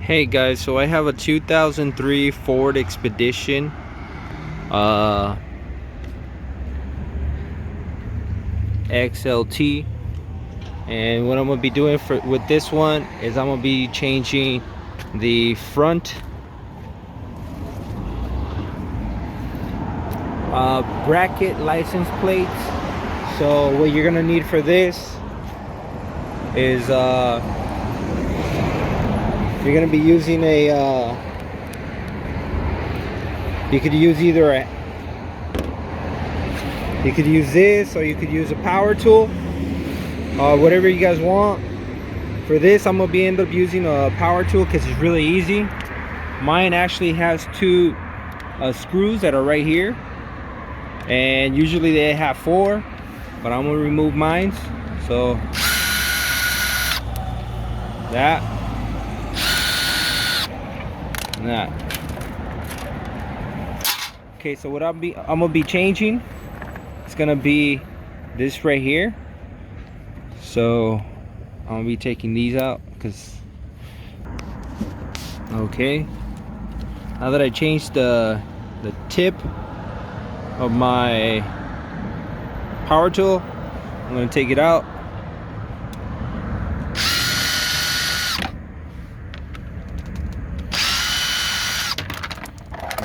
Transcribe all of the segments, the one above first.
Hey guys, so I have a 2003 Ford Expedition XLT, and what I'm gonna be doing with this one is I'm gonna be changing the front bracket license plates. So what you're gonna need for this is you're gonna be using a you could use this, or you could use a power tool, whatever you guys want. For this, I'm gonna end up using a power tool because it's really easy. Mine actually has two screws that are right here, and usually they have 4, but I'm gonna remove mine. So that and that. Okay, so what I'm gonna be changing, it's gonna be this right here. So I'm gonna be taking these out because, okay, now that I changed the tip of my power tool, I'm gonna take it out.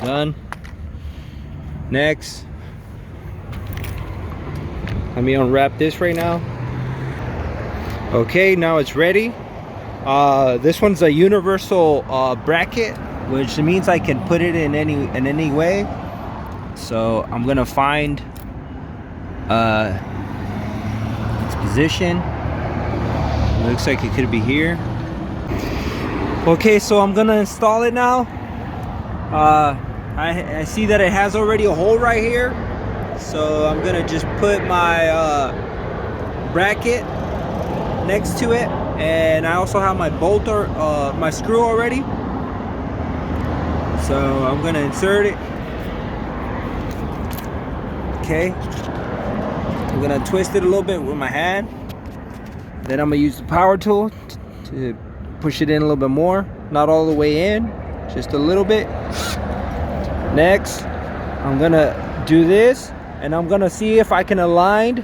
Done. Next, let me unwrap this right now. Okay, now it's ready. This one's a universal bracket, which means I can put it in any way. So I'm gonna find its position. It looks like it could be here. Okay, so I'm gonna install it now. I see that it has already a hole right here, so I'm gonna just put my bracket next to it, and I also have my bolt or my screw already, so I'm gonna insert it. Okay, I'm gonna twist it a little bit with my hand, then I'm gonna use the power tool to push it in a little bit more, not all the way in, just a little bit. Next, I'm gonna do this, and I'm gonna see if I can align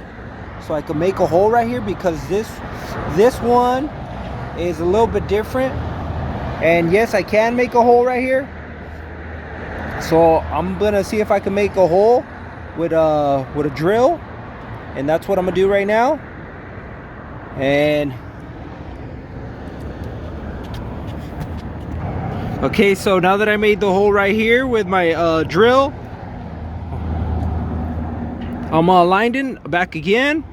so I can make a hole right here, because this one is a little bit different, and yes, I can make a hole right here. So I'm gonna see if I can make a hole with a drill, and that's what I'm gonna do right now. And okay, so now that I made the hole right here with my drill, I'm aligned in back again.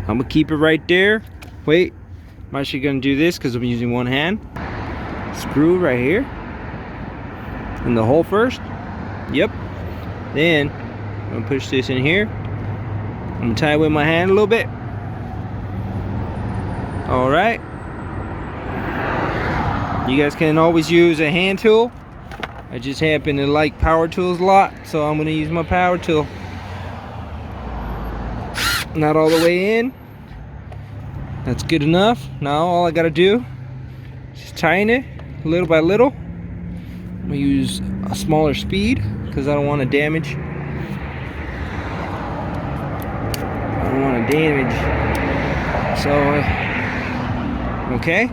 I'm gonna keep it right there. Wait, I'm actually gonna do this because I'm using one hand. Screw right here in the hole first. Yep. Then I'm gonna push this in here. I'm gonna tie it with my hand a little bit. All right. You guys can always use a hand tool. I just happen to like power tools a lot, so I'm gonna use my power tool. Not all the way in. That's good enough. Now all I gotta do is just tighten it little by little. I'm gonna use a smaller speed because I don't want to damage. So, okay.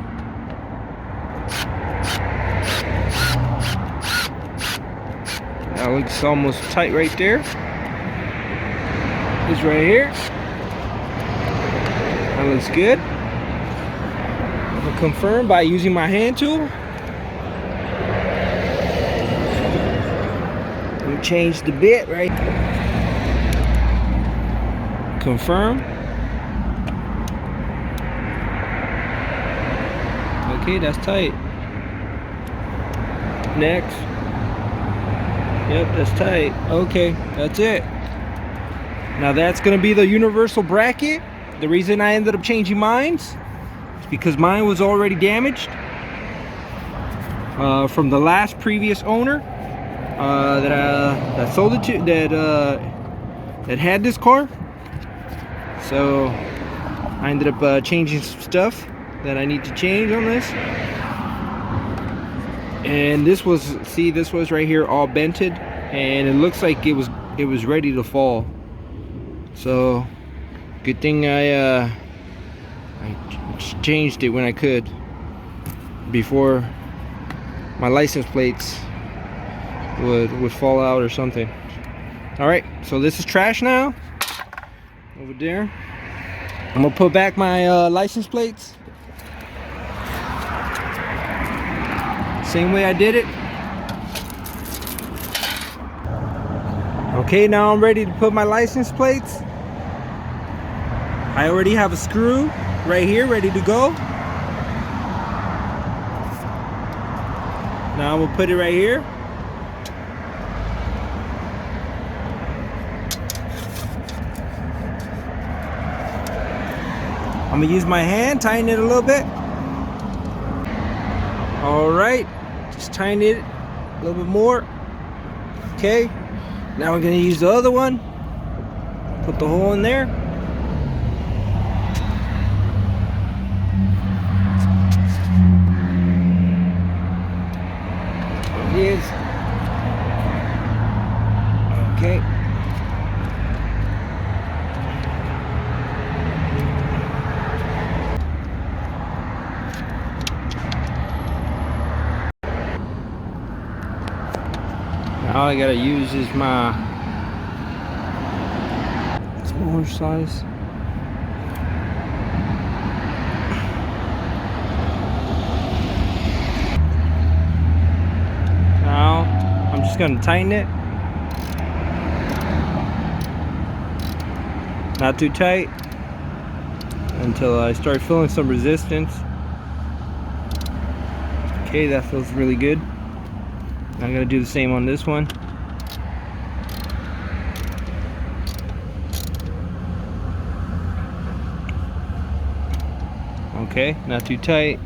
That looks almost tight right there. This right here. That looks good. I'll confirm by using my hand tool. Let me change the bit right. Confirm. Okay, that's tight. Next. Yep, that's tight. Okay, that's it. Now that's gonna be the universal bracket. The reason I ended up changing mine is because mine was already damaged from the last previous owner that sold it to, that had this car. So I ended up changing some stuff that I need to change on this. And this was, see, this was right here all bented, and it looks like it was ready to fall. So good thing I changed it when I could, before my license plates would fall out or something. All right, so this is trash now over there. I'm gonna put back my license plates same way I did it. Okay, now I'm ready to put my license plates. I already have a screw right here ready to go. Now I'm gonna put it right here. I'm gonna use my hand, tighten it a little bit. All right, just tighten it a little bit more. Okay, now we're gonna use the other one. Put the hole in there. There it is. Okay. All I gotta use is my smaller size. Now I'm just gonna tighten it. Not too tight until I start feeling some resistance. Okay, that feels really good. I'm gonna do the same on this one. Okay, not too tight.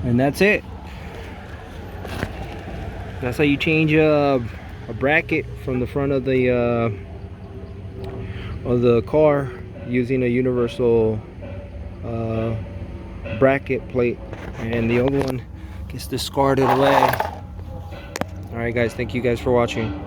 And that's it. That's how you change a bracket from the front of the car using a universal bracket plate, and the other one gets discarded away. All right guys, thank you guys for watching.